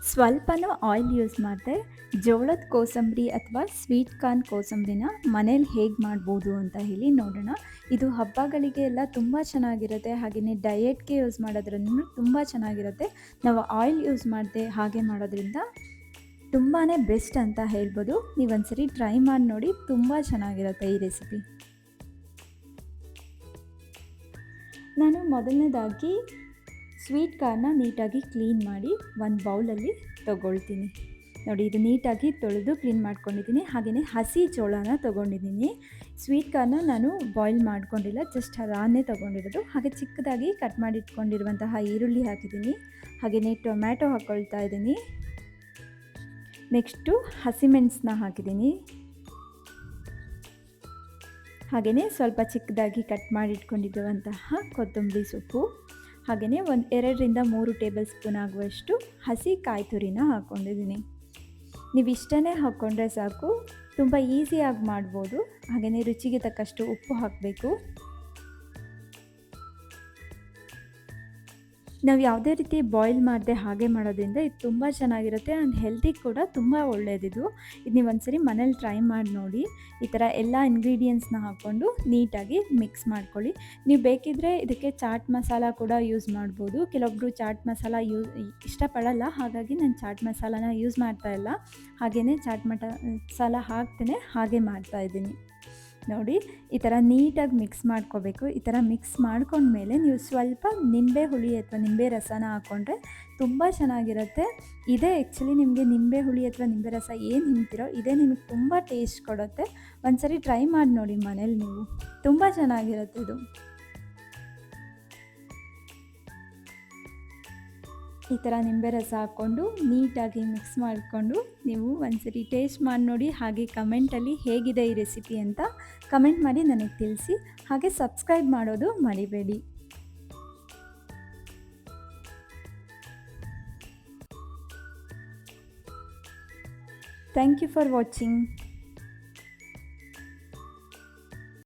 ಸ್ವಲ್ಪನೂ oil use ಮಾಡದೆ ಜೋಳದ ಕೋಸಂಬರಿ ಅಥವಾ ಸ್ವೀಟ್ ಕಾರ್ನ್ ಕೋಸಂಬರಿನ ಮನೇಲಿ ಹೇಗೆ ಮಾಡ್ಬೋದು ಅಂತ ಹೇಳಿ ನೋಡೋಣ. ಇದು ಹಬ್ಬಗಳಿಗೆ ಎಲ್ಲ ತುಂಬ ಚೆನ್ನಾಗಿರುತ್ತೆ. ಹಾಗೆಯೇ ಡಯೆಟ್ಗೆ ಯೂಸ್ ಮಾಡೋದ್ರೂ ತುಂಬ ಚೆನ್ನಾಗಿರುತ್ತೆ. ನಾವು ಆಯಿಲ್ ಯೂಸ್ ಮಾಡದೆ ಹಾಗೆ ಮಾಡೋದ್ರಿಂದ ತುಂಬಾ ಬೆಸ್ಟ್ ಅಂತ ಹೇಳ್ಬೋದು. ನೀವೊಂದ್ಸರಿ ಟ್ರೈ ಮಾಡಿ ನೋಡಿ, ತುಂಬ ಚೆನ್ನಾಗಿರುತ್ತೆ ಈ ರೆಸಿಪಿ. ನಾನು ಮೊದಲನೇದಾಗಿ ಸ್ವೀಟ್ ಕಾರ್ನ ನೀಟಾಗಿ ಕ್ಲೀನ್ ಮಾಡಿ ಒಂದು ಬೌಲಲ್ಲಿ ತೊಗೊಳ್ತೀನಿ. ನೋಡಿ, ಇದು ನೀಟಾಗಿ ತೊಳೆದು ಕ್ಲೀನ್ ಮಾಡ್ಕೊಂಡಿದ್ದೀನಿ. ಹಾಗೆಯೇ ಹಸಿ ಜೋಳನ ತೊಗೊಂಡಿದ್ದೀನಿ. ಸ್ವೀಟ್ ಕಾರ್ನ ನಾನು ಬಾಯ್ಲ್ ಮಾಡ್ಕೊಂಡಿಲ್ಲ, ಜಸ್ಟ್ ರಾನೇ ತೊಗೊಂಡಿರೋದು. ಹಾಗೆ ಚಿಕ್ಕದಾಗಿ ಕಟ್ ಮಾಡಿ ಇಟ್ಕೊಂಡಿರುವಂತಹ ಈರುಳ್ಳಿ ಹಾಕಿದ್ದೀನಿ. ಹಾಗೆಯೇ ಟೊಮ್ಯಾಟೊ ಹಾಕ್ಕೊಳ್ತಾ ಇದ್ದೀನಿ. ನೆಕ್ಸ್ಟು ಹಸಿಮೆಣಸನ್ನ ಹಾಕಿದ್ದೀನಿ. ಹಾಗೆಯೇ ಸ್ವಲ್ಪ ಚಿಕ್ಕದಾಗಿ ಕಟ್ ಮಾಡಿ ಇಟ್ಕೊಂಡಿರುವಂತಹ ಕೊತ್ತಂಬರಿ ಸೊಪ್ಪು, ಹಾಗೆಯೇ 2ರಿಂದ 3 ಟೇಬಲ್ ಸ್ಪೂನ್ ಆಗುವಷ್ಟು ಹಸಿ ಕಾಯಿ ತುರಿನ ಹಾಕ್ಕೊಂಡಿದ್ದೀನಿ. ನೀವು ಇಷ್ಟನ್ನೇ ಹಾಕ್ಕೊಂಡ್ರೆ ಸಾಕು, ತುಂಬ ಈಸಿಯಾಗಿ ಮಾಡ್ಬೋದು. ಹಾಗೆಯೇ ರುಚಿಗೆ ತಕ್ಕಷ್ಟು ಉಪ್ಪು ಹಾಕಬೇಕು. ನಾವು ಯಾವುದೇ ರೀತಿ ಬಾಯ್ಲ್ ಮಾಡದೆ ಹಾಗೆ ಮಾಡೋದ್ರಿಂದ ಇದು ತುಂಬ ಚೆನ್ನಾಗಿರುತ್ತೆ. ಆ್ಯಂಡ್ ಹೆಲ್ತಿಗೆ ಕೂಡ ತುಂಬ ಒಳ್ಳೆಯದಿದು. ಇದು ನೀವು ಒಂದ್ಸರಿ ಮನೇಲಿ ಟ್ರೈ ಮಾಡಿ ನೋಡಿ. ಈ ಥರ ಎಲ್ಲ ಇಂಗ್ರೀಡಿಯೆಂಟ್ಸ್ನ ಹಾಕ್ಕೊಂಡು ನೀಟಾಗಿ ಮಿಕ್ಸ್ ಮಾಡ್ಕೊಳ್ಳಿ. ನೀವು ಬೇಕಿದ್ದರೆ ಇದಕ್ಕೆ ಚಾಟ್ ಮಸಾಲ ಕೂಡ ಯೂಸ್ ಮಾಡ್ಬೋದು. ಕೆಲವೊಬ್ಬರು ಚಾಟ್ ಮಸಾಲ ಇಷ್ಟಪಡಲ್ಲ, ಹಾಗಾಗಿ ನಾನು ಚಾಟ್ ಮಸಾಲಾನ ಯೂಸ್ ಮಾಡ್ತಾಯಿಲ್ಲ. ಹಾಗೆಯೇ ಚಾಟ್ ಮಸಾಲ ಹಾಕ್ತೇನೆ, ಹಾಗೆ ಮಾಡ್ತಾಯಿದ್ದೀನಿ. ನೋಡಿ, ಈ ಥರ ನೀಟಾಗಿ ಮಿಕ್ಸ್ ಮಾಡ್ಕೋಬೇಕು. ಈ ಥರ ಮಿಕ್ಸ್ ಮಾಡ್ಕೊಂಡ್ಮೇಲೆ ನೀವು ಸ್ವಲ್ಪ ನಿಂಬೆ ಹುಳಿ ಅಥವಾ ನಿಂಬೆ ರಸನ ಹಾಕ್ಕೊಂಡ್ರೆ ತುಂಬ ಚೆನ್ನಾಗಿರುತ್ತೆ. ಇದೇ ಆ್ಯಕ್ಚುಲಿ ನಿಮಗೆ ನಿಂಬೆ ಹುಳಿ ಅಥವಾ ನಿಂಬೆ ರಸ ಏನು ಹಿಂಡ್ತಿರೋ ಇದೇ ನಿಮಗೆ ತುಂಬ ಟೇಸ್ಟ್ ಕೊಡುತ್ತೆ. ಒಂದ್ಸರಿ ಟ್ರೈ ಮಾಡಿ ನೋಡಿ ಮನೇಲಿ, ನೀವು ತುಂಬ ಚೆನ್ನಾಗಿರುತ್ತೆ ಇದು. ಈ ಥರ ನಿಂಬೆ ರಸ ಹಾಕ್ಕೊಂಡು ನೀಟಾಗಿ ಮಿಕ್ಸ್ ಮಾಡಿಕೊಂಡು ನೀವು ಒಂದ್ಸರಿ ಟೇಸ್ಟ್ ಮಾಡಿ ನೋಡಿ. ಹಾಗೆ ಕಮೆಂಟಲ್ಲಿ ಹೇಗಿದೆ ಈ ರೆಸಿಪಿ ಅಂತ ಕಮೆಂಟ್ ಮಾಡಿ ನನಗೆ ತಿಳಿಸಿ. ಹಾಗೆ ಸಬ್ಸ್ಕ್ರೈಬ್ ಮಾಡೋದು ಮರಿಬೇಡಿ. Thank you for watching.